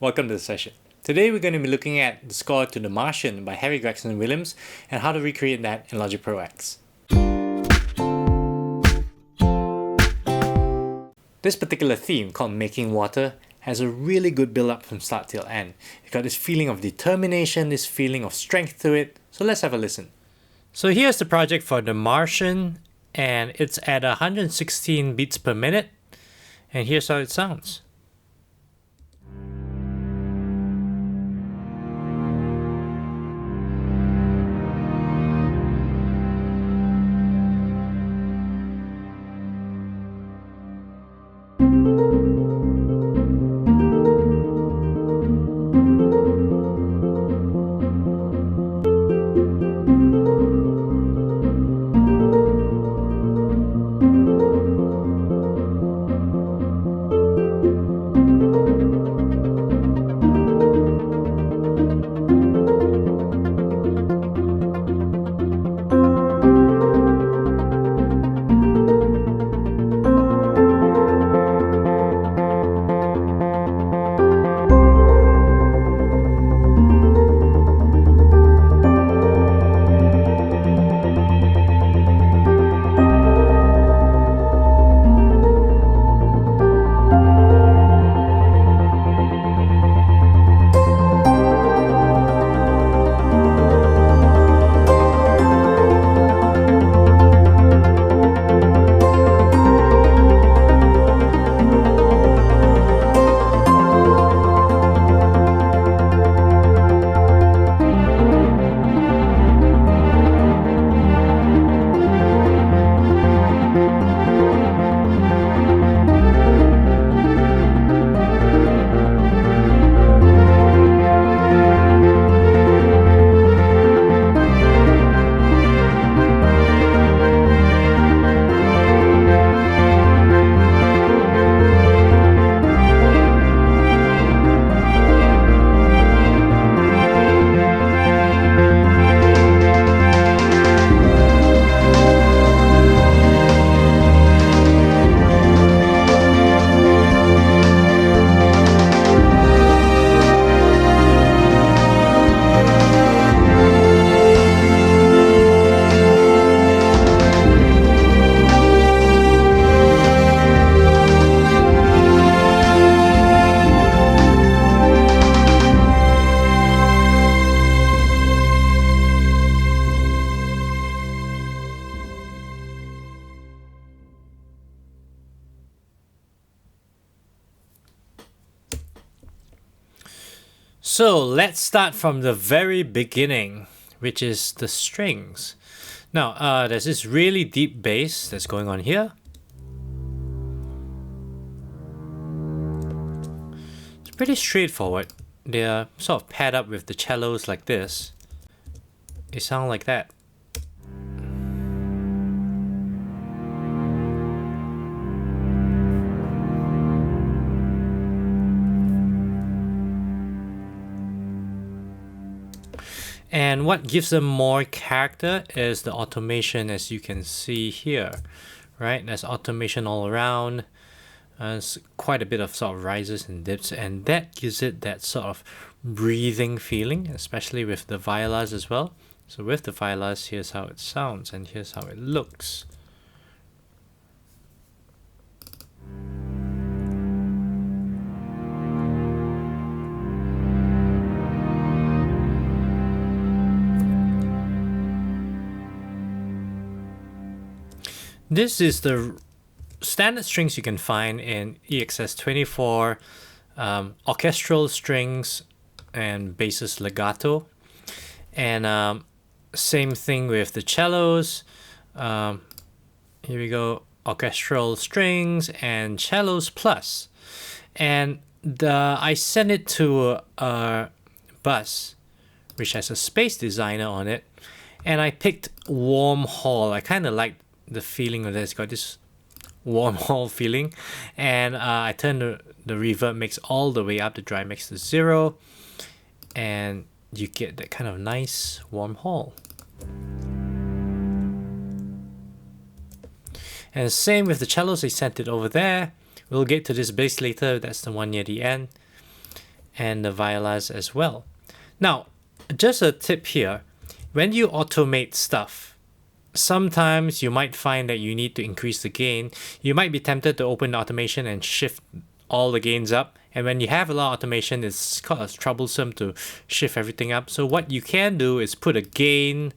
Welcome to the session. Today we're going to be looking at the score to The Martian by Harry Gregson-Williams and how to recreate that in Logic Pro X. This particular theme, called Making Water, has a really good build-up from start till end. It's got this feeling of determination, this feeling of strength to it, so let's have a listen. So here's the project for The Martian, and it's at 116 beats per minute, and here's how it sounds. So let's start from the very beginning, which is the strings. Now, there's this really deep bass that's going on here. It's pretty straightforward. They're sort of paired up with the cellos like this. They sound like that. And what gives them more character is the automation, as you can see here, right? There's automation all around. There's quite a bit of sort of rises and dips, and that gives it that sort of breathing feeling, especially with the violas as well. So with the violas, here's how it sounds, and here's how it looks. This is the standard strings you can find in EXS24, orchestral strings and basses legato. And same thing with the cellos. Here we go, orchestral strings and cellos plus. And I sent it to a bus, which has a space designer on it. And I picked warm hall. I kind of liked the feeling of this. It's got this warm hall feeling, and I turned the reverb mix all the way up, the dry mix to 0, and you get that kind of nice warm hall. And same with the cellos, I sent it over there. We'll get to this bass later, that's the one near the end. and the violas as well. Now, just a tip here, when you automate stuff, sometimes you might find that you need to increase the gain. You might be tempted to open the automation and shift all the gains up. And when you have a lot of automation, it's kind of troublesome to shift everything up. So what you can do is put a gain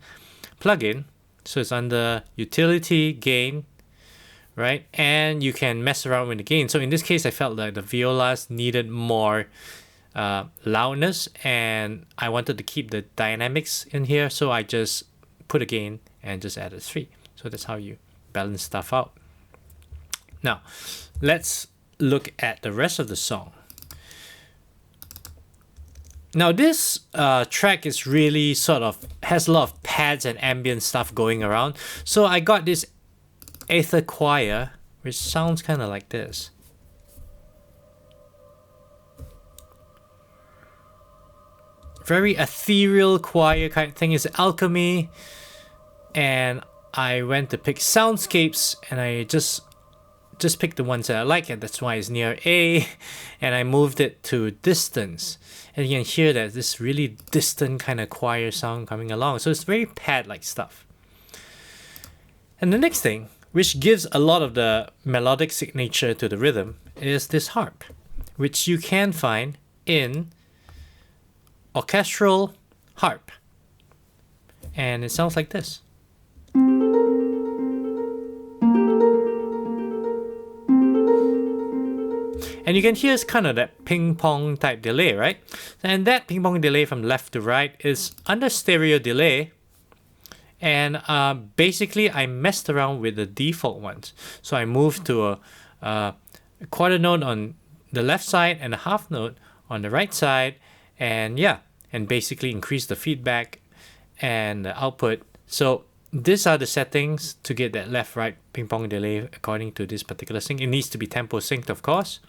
plugin. So it's under utility gain, right? And you can mess around with the gain. So in this case, I felt like the violas needed more loudness, and I wanted to keep the dynamics in here. So I just put a gain and just added 3. So that's how you balance stuff out. Now, let's look at the rest of the song. Now this track is really sort of has a lot of pads and ambient stuff going around. So I got this Aether Choir, which sounds kind of like this. Very ethereal choir kind of thing. It's alchemy. And I went to pick soundscapes, and I just picked the ones that I like, and that's why it's near A, and I moved it to distance. And you can hear that this really distant kind of choir sound coming along. So it's very pad-like stuff. And the next thing, which gives a lot of the melodic signature to the rhythm, is this harp, which you can find in orchestral harp. And it sounds like this. And you can hear it's kind of that ping pong type delay, right? And that ping pong delay from left to right is under stereo delay. And basically I messed around with the default ones. So I moved to a quarter note on the left side and a half note on the right side. And yeah, and basically increase the feedback and the output. So these are the settings to get that left-right ping pong delay according to this particular thing. It needs to be tempo synced, of course.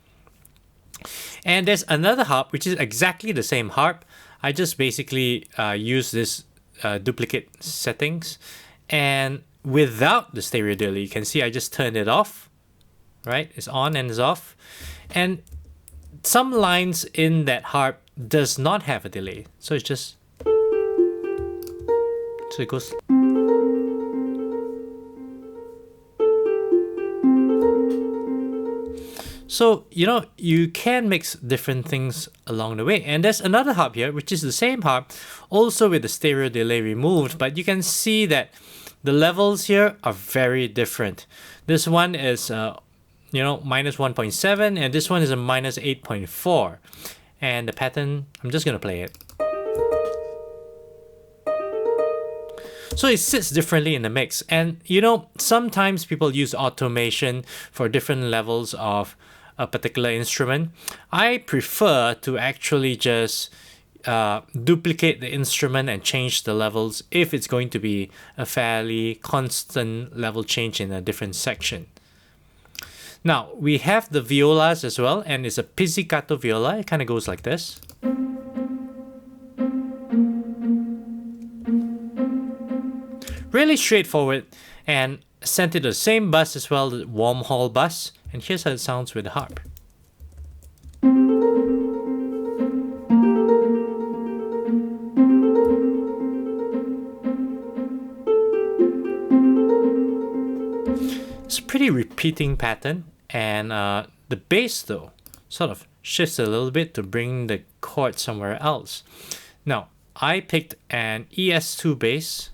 And there's another harp, which is exactly the same harp. I just basically use this duplicate settings. And without the stereo delay, you can see I just turned it off. Right? It's on and it's off. And some lines in that harp does not have a delay. So it's just... So it goes... So, you know, you can mix different things along the way. And there's another harp here, which is the same harp, also with the stereo delay removed. But you can see that the levels here are very different. This one is, minus 1.7, and this one is a minus 8.4. And the pattern, I'm just going to play it. So it sits differently in the mix. And, you know, sometimes people use automation for different levels of a particular instrument. I prefer to actually just duplicate the instrument and change the levels if it's going to be a fairly constant level change in a different section. Now, we have the violas as well, and it's a pizzicato viola. It kind of goes like this. Really straightforward, and sent it to the same bus as well, the warm hall bus. And here's how it sounds with the harp. It's a pretty repeating pattern, and the bass though sort of shifts a little bit to bring the chord somewhere else. Now, I picked an ES2 bass,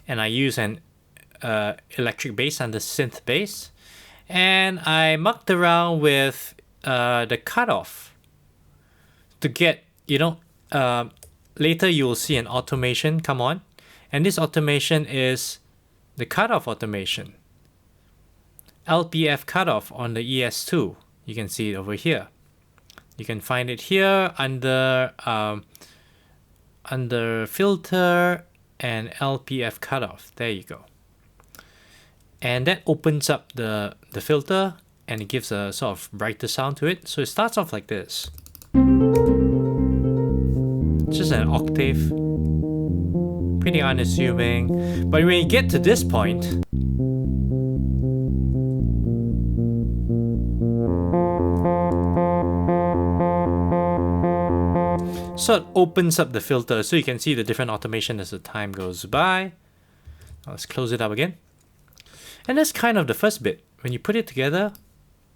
and I use an electric bass and the synth bass, and I mucked around with the cutoff to get, later you will see an automation come on, and this automation is the cutoff automation, LPF cutoff on the ES2. You can see it over here. You can find it here under filter and LPF cutoff. There you go. And that opens up the filter, and it gives a sort of brighter sound to it. So it starts off like this. Just an octave. Pretty unassuming. But when you get to this point, So it opens up the filter so you can see the different automation as the time goes by. Let's close it up again. And that's kind of the first bit. When you put it together,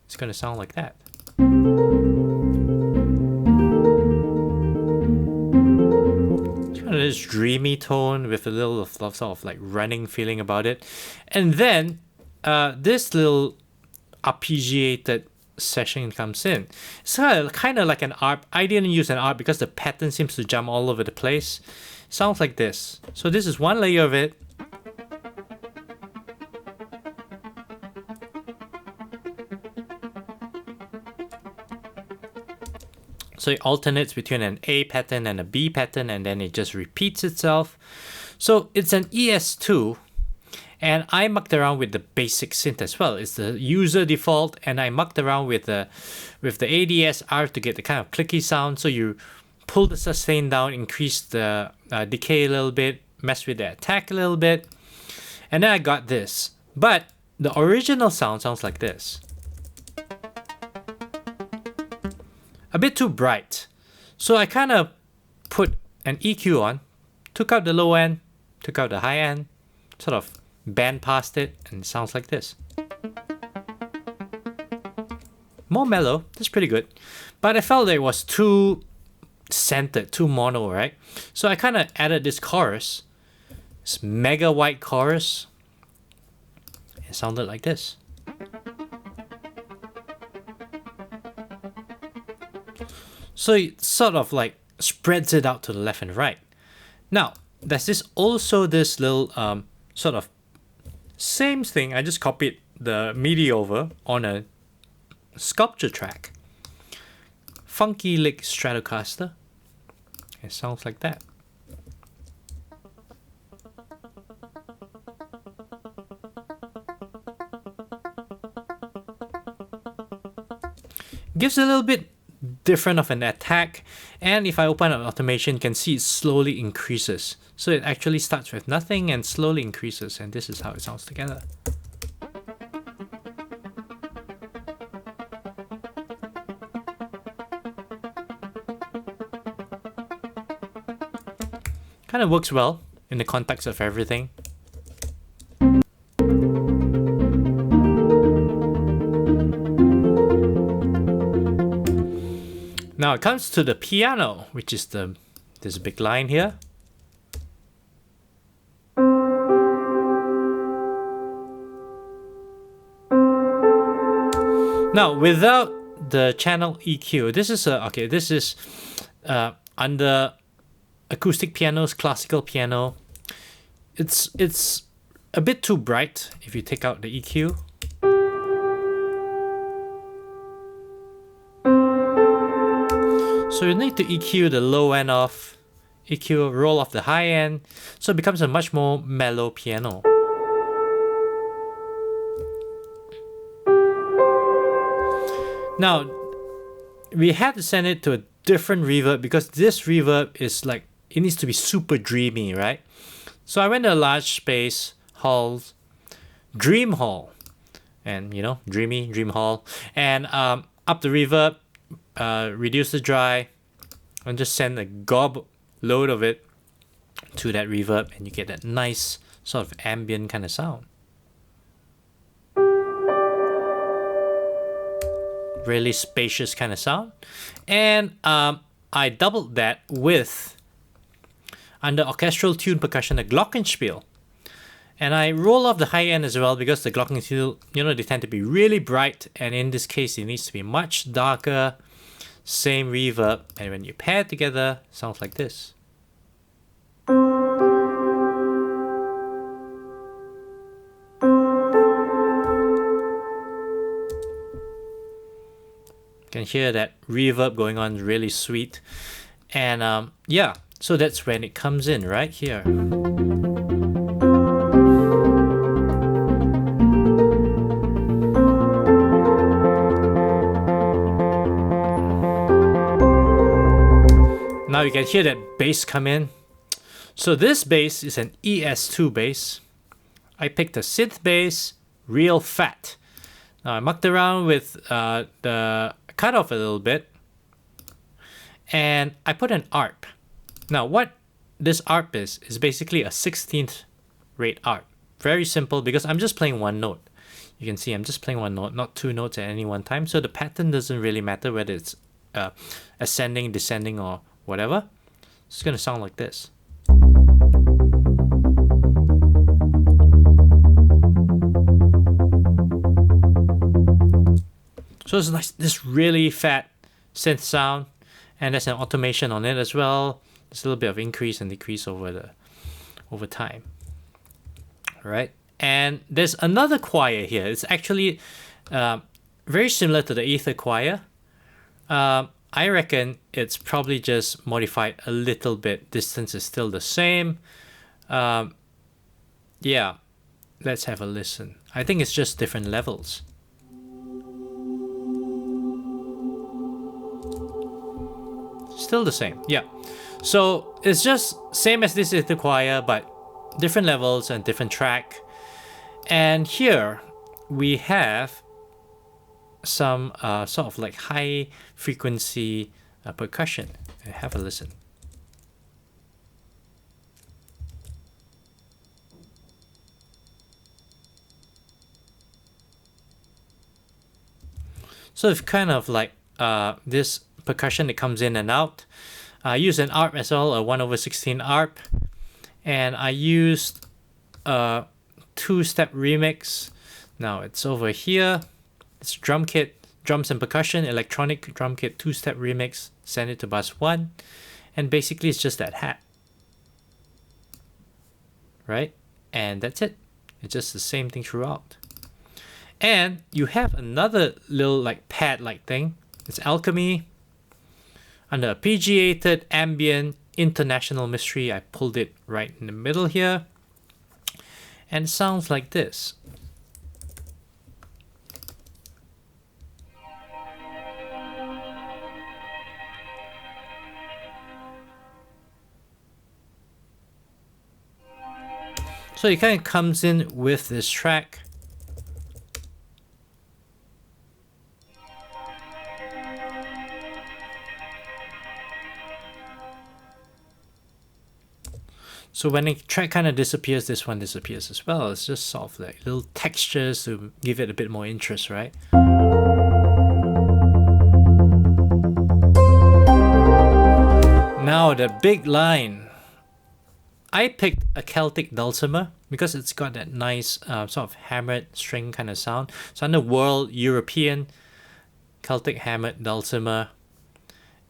it's going to sound like that. It's kind of this dreamy tone with a little sort of like running feeling about it. And then this little arpeggiated section comes in. It's kind of like an ARP. I didn't use an ARP because the pattern seems to jump all over the place. It sounds like this. So this is one layer of it. So it alternates between an A pattern and a B pattern, and then it just repeats itself. So it's an ES2, and I mucked around with the basic synth as well. It's the user default, and I mucked around with the ADS-R to get the kind of clicky sound. So you pull the sustain down, increase the decay a little bit, mess with the attack a little bit, and then I got this. But the original sound sounds like this. A bit too bright. So I kind of put an EQ on, took out the low end, took out the high end, sort of band past it, and it sounds like this. More mellow, that's pretty good. But I felt that it was too centered, too mono, right? So I kind of added this chorus, this mega white chorus. It sounded like this. So it sort of like spreads it out to the left and right. Now, there's this little sort of same thing. I just copied the MIDI over on a sculpture track. Funky Lick Stratocaster. It sounds like that. Gives a little bit different of an attack, and if I open up automation, you can see it slowly increases. So it actually starts with nothing and slowly increases, and this is how it sounds together. Kind of works well in the context of everything. Now it comes to the piano, which is this big line here. Now without the channel EQ, this is under acoustic pianos, classical piano. It's a bit too bright if you take out the EQ. So you need to EQ the low end off, EQ roll off the high end, so it becomes a much more mellow piano. Now, we had to send it to a different reverb because this reverb is like, it needs to be super dreamy, right? So I went to a large space, halls, Dream Hall, and you know, dreamy, Dream Hall, and up the reverb, reduce the dry, and just send a gob load of it to that reverb, and you get that nice sort of ambient kind of sound. Really spacious kind of sound. And I doubled that with, under orchestral tune percussion, a glockenspiel. And I roll off the high end as well because the glockenspiel, you know, they tend to be really bright, and in this case it needs to be much darker. Same reverb, and when you pair it together, it sounds like this. You can hear that reverb going on, really sweet. And yeah, so that's when it comes in right here. Now you can hear that bass come in. So this bass is an ES2 bass. I picked a synth bass, real fat. Now I mucked around with the cutoff a little bit. and I put an ARP. Now what this ARP is basically a 16th rate ARP. Very simple because I'm just playing one note. You can see I'm just playing one note, not two notes at any one time. So the pattern doesn't really matter whether it's ascending, descending, or whatever. It's going to sound like this. So it's like this really fat synth sound, and there's an automation on it as well. There's a little bit of increase and decrease over time. All right. And there's another choir here. It's actually very similar to the Aether Choir. I reckon it's probably just modified a little bit. Distance is still the same. Yeah, let's have a listen. I think it's just different levels. Still the same, yeah. So it's just same as this Aether Choir, but different levels and different track. And here we have some sort of like high frequency percussion. Have a listen. So it's kind of like this percussion that comes in and out. I use an ARP as well, a 1/16 ARP, and I used a two-step remix. Now it's over here. It's drum kit, drums and percussion, electronic drum kit, two-step remix. Send it to bus 1, and basically it's just that hat, right? And that's it. It's just the same thing throughout. And you have another little like pad-like thing. It's Alchemy. Under Arpeggiated Ambient International Mystery, I pulled it right in the middle here. And it sounds like this. So it kind of comes in with this track. So when the track kind of disappears, this one disappears as well. It's just sort of like little textures to give it a bit more interest, right? Now the big line. I picked a Celtic Dulcimer because it's got that nice sort of hammered string kind of sound. So under World European Celtic Hammered Dulcimer,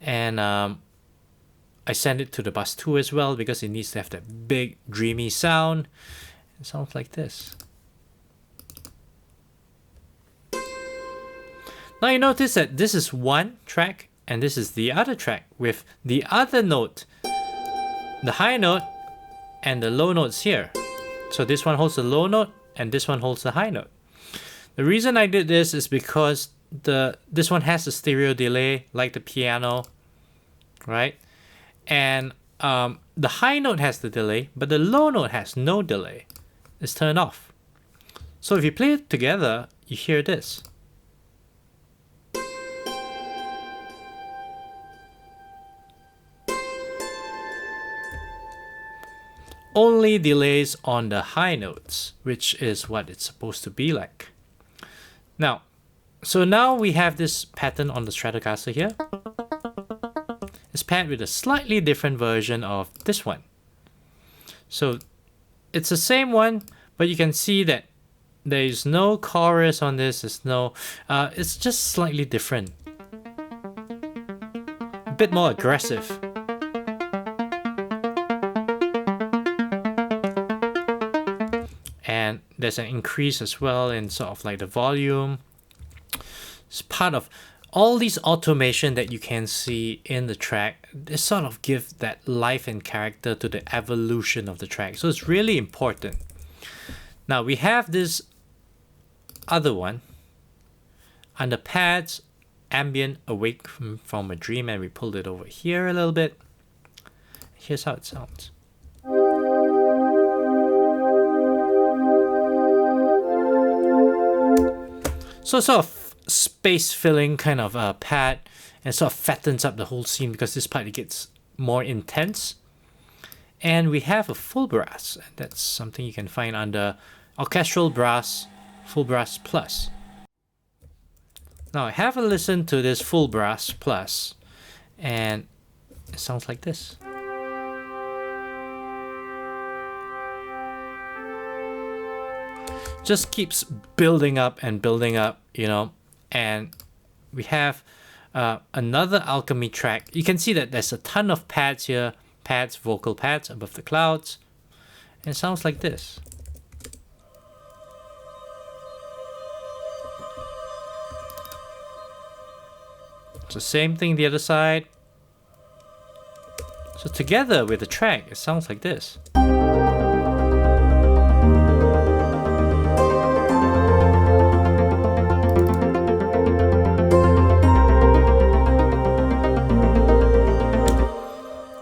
and I send it to the bus 2 as well because it needs to have that big dreamy sound. It sounds like this. Now you notice that this is one track and this is the other track with the other note, the high note, and the low notes here. So this one holds the low note and this one holds the high note. The reason I did this is because this one has a stereo delay like the piano, right? And the high note has the delay, but the low note has no delay. It's turned off. So if you play it together, you hear this. Only delays on the high notes, which is what it's supposed to be like. Now, so now we have this pattern on the Stratocaster here. It's paired with a slightly different version of this one. So it's the same one, but you can see that there is no chorus on this. There's no, it's just slightly different. A bit more aggressive. And there's an increase as well in sort of like the volume. It's part of all these automation that you can see in the track. They sort of give that life and character to the evolution of the track. So it's really important. Now we have this other one under pads, ambient, awake from a dream, and we pulled it over here a little bit. Here's how it sounds. So sort of space filling kind of pad, and sort of fattens up the whole scene because this part it gets more intense. And we have a full brass. That's something you can find under Orchestral Brass, Full Brass Plus. Now have a listen to this Full Brass Plus, and it sounds like this. Just keeps building up and building up, you know. And we have another alchemy track. You can see that there's a ton of pads here, pads, vocal pads above the clouds, and it sounds like this. It's the same thing the other side. So together with the track, it sounds like this.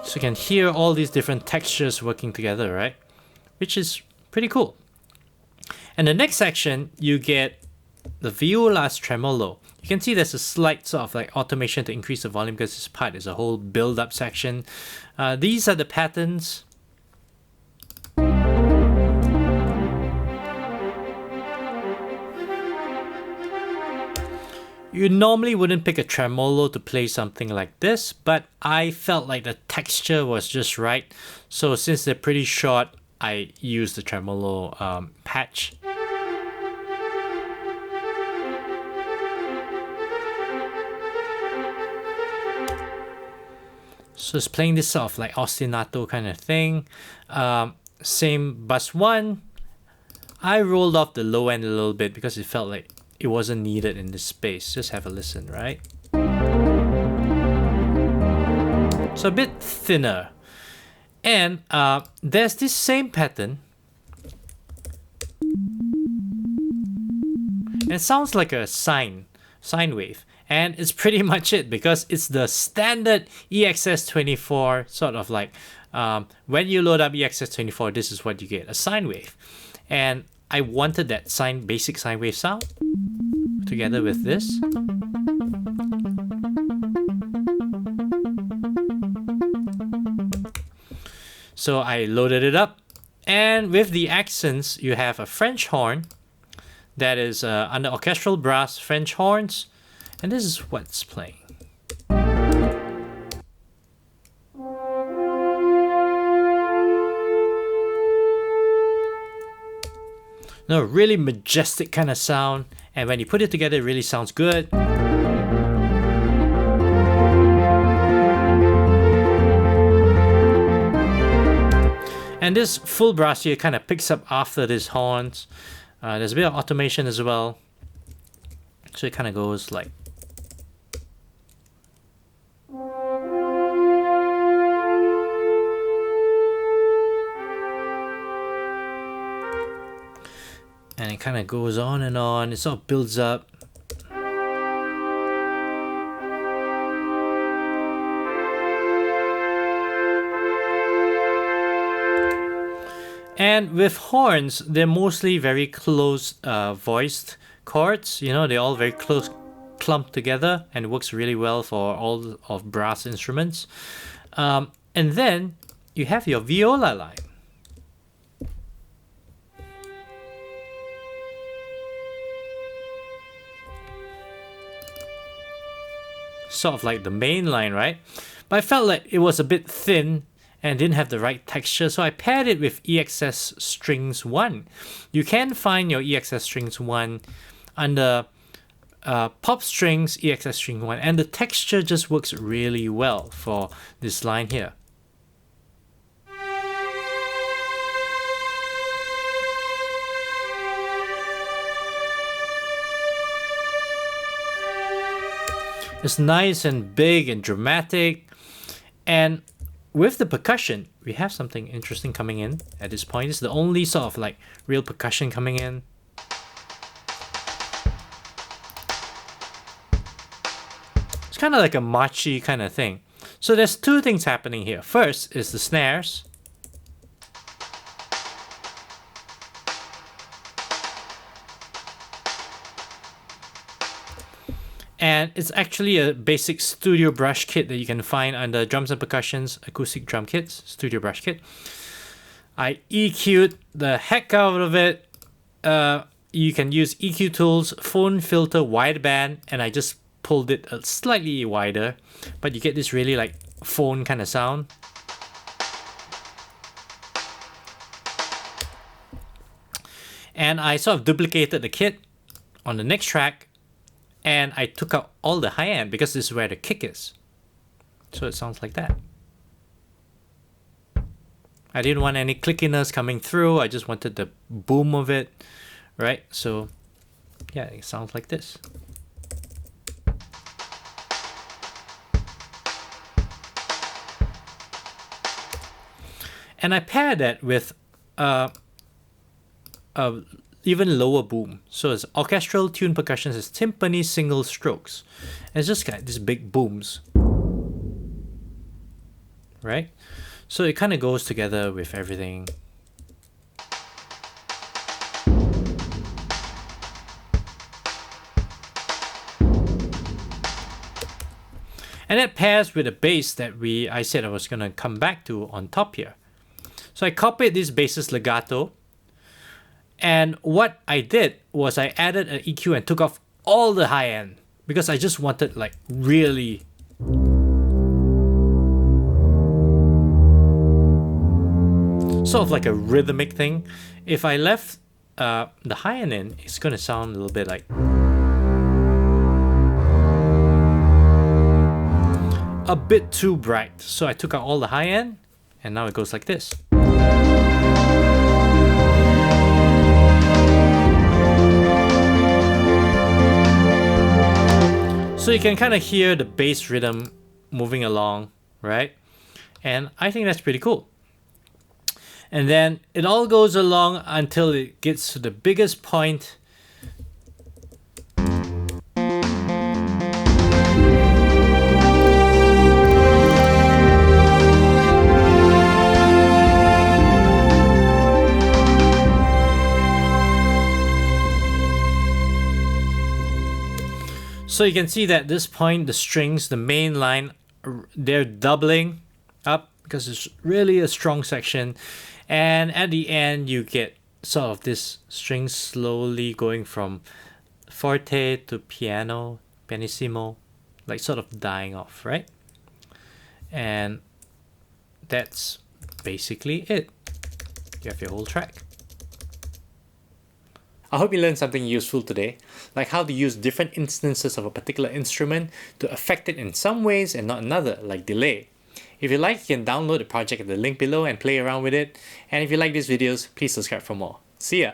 So you can hear all these different textures working together, right? Which is pretty cool. And the next section, you get the Violas Tremolo. You can see there's a slight sort of like automation to increase the volume because this part is a whole build-up section. These are the patterns. You normally wouldn't pick a tremolo to play something like this, but I felt like the texture was just right. So since they're pretty short, I used the tremolo patch. So it's playing this sort of like ostinato kind of thing. Same bus 1. I rolled off the low end a little bit because it felt like it wasn't needed in this space. Just have a listen, right? So a bit thinner. And there's this same pattern. And it sounds like a sine wave. And it's pretty much it because it's the standard EXS24 sort of like when you load up EXS24, this is what you get, a sine wave. And I wanted that basic sine wave sound together with this. So I loaded it up, and with the accents, you have a French horn that is under orchestral brass French horns, and this is what's playing. No, really majestic kind of sound, and when you put it together, it really sounds good. And this full brass here kind of picks up after these horns. There's a bit of automation as well, so it kind of goes like. And it kind of goes on and on. It sort of builds up. And with horns, they're mostly very close voiced chords. You know, they're all very close, clumped together, and it works really well for all of brass instruments. And then you have your viola line. Sort of like the main line, right? But I felt like it was a bit thin and didn't have the right texture, so I paired it with EXS Strings 1. You can find your EXS Strings 1 under Pop Strings EXS String 1, and the texture just works really well for this line here. It's nice and big and dramatic, and with the percussion, we have something interesting coming in at this point. It's the only sort of like real percussion coming in. It's kind of like a marchy kind of thing. So there's two things happening here. First is the snares. And it's actually a basic studio brush kit that you can find under Drums and Percussion's acoustic drum kits, studio brush kit. I EQ'd the heck out of it. You can use EQ tools, phone filter, wideband, and I just pulled it slightly wider, but you get this really like phone kind of sound. And I sort of duplicated the kit on the next track, and I took out all the high end because this is where the kick is. So it sounds like that. I didn't want any clickiness coming through. I just wanted the boom of it, right? So yeah, it sounds like this. And I pair that with even lower boom. So it's orchestral tuned percussion, it's timpani single strokes. And it's just got these big booms, right? So it kind of goes together with everything. And that pairs with the bass that I said I was going to come back to on top here. So I copied this bass's legato. And what I did was I added an EQ and took off all the high end because I just wanted like really sort of like a rhythmic thing. If I left the high end in, it's going to sound a little bit like a bit too bright. So I took out all the high end and now it goes like this. So you can kind of hear the bass rhythm moving along, right? And I think that's pretty cool. And then it all goes along until it gets to the biggest point. So you can see that at this point, the strings, the main line, they're doubling up because it's really a strong section. And at the end, you get sort of this string slowly going from forte to piano, pianissimo, like sort of dying off, right? And that's basically it. You have your whole track. I hope you learned something useful today, like how to use different instances of a particular instrument to affect it in some ways and not another, like delay. If you like, you can download the project at the link below and play around with it. And if you like these videos, please subscribe for more. See ya!